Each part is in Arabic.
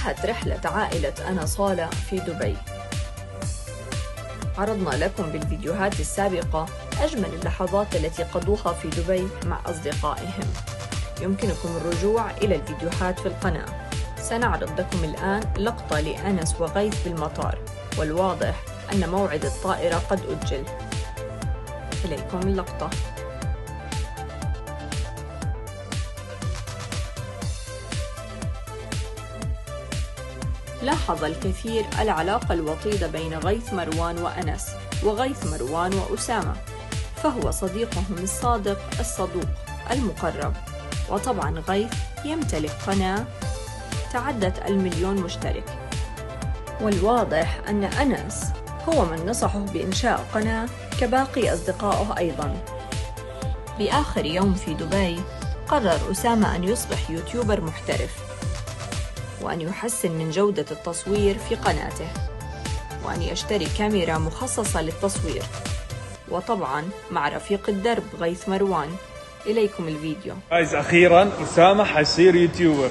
انتهت رحلة عائلة أنا صالة في دبي. عرضنا لكم بالفيديوهات السابقة أجمل اللحظات التي قضوها في دبي مع أصدقائهم. يمكنكم الرجوع إلى الفيديوهات في القناة. سنعرض لكم الآن لقطة لأنس وغيث بالمطار، والواضح أن موعد الطائرة قد أجل. إليكم اللقطة. لاحظ الكثير العلاقة الوطيدة بين غيث مروان وأنس، وغيث مروان وأسامة، فهو صديقهم الصادق الصدوق المقرب. وطبعا غيث يمتلك قناة تعدت 1,000,000 مشترك، والواضح أن أنس هو من نصحه بإنشاء قناة كباقي أصدقائه أيضا. بآخر يوم في دبي قرر أسامة أن يصبح يوتيوبر محترف، وأن يحسن من جودة التصوير في قناته، وأن يشتري كاميرا مخصصة للتصوير، وطبعا مع رفيق الدرب غيث مروان. إليكم الفيديو. أخيرا أسامة حيصير يوتيوبر.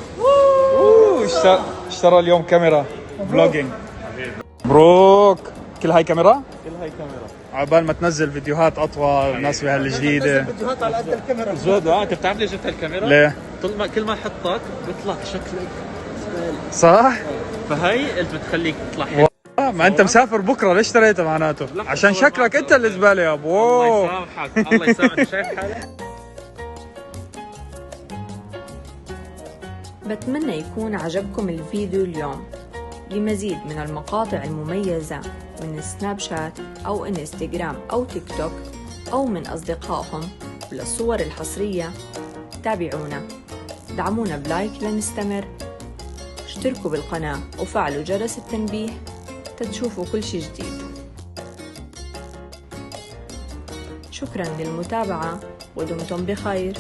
اشترى اليوم كاميرا فلوجينج. مبروك. كل هاي كاميرا؟ كل هاي كاميرا. عقبال ما تنزل فيديوهات أطول الناس بهالجديدة. فيديوهات على قد الكاميرا. زود انت بتعرف ليش جبت الكاميرا؟ ليه؟ كل ما احطك بيطلع شكلك صح؟ فهي اللي بتخليك تطلع حلو. ما انت مسافر بكره، ليش اشتريته معناته؟ عشان شكلك انت اللي زباله يا ابو. الله يسامحك، الله يسامحك. شايف حالك؟ بتمنى يكون عجبكم الفيديو اليوم. لمزيد من المقاطع المميزة من سناب شات أو انستغرام أو تيك توك أو من أصدقائهم وللصور الحصرية تابعونا. دعمونا بلايك لنستمر، اشتركوا بالقناة وفعلوا جرس التنبيه تشوفوا كل شي جديد. شكرا للمتابعة ودمتم بخير.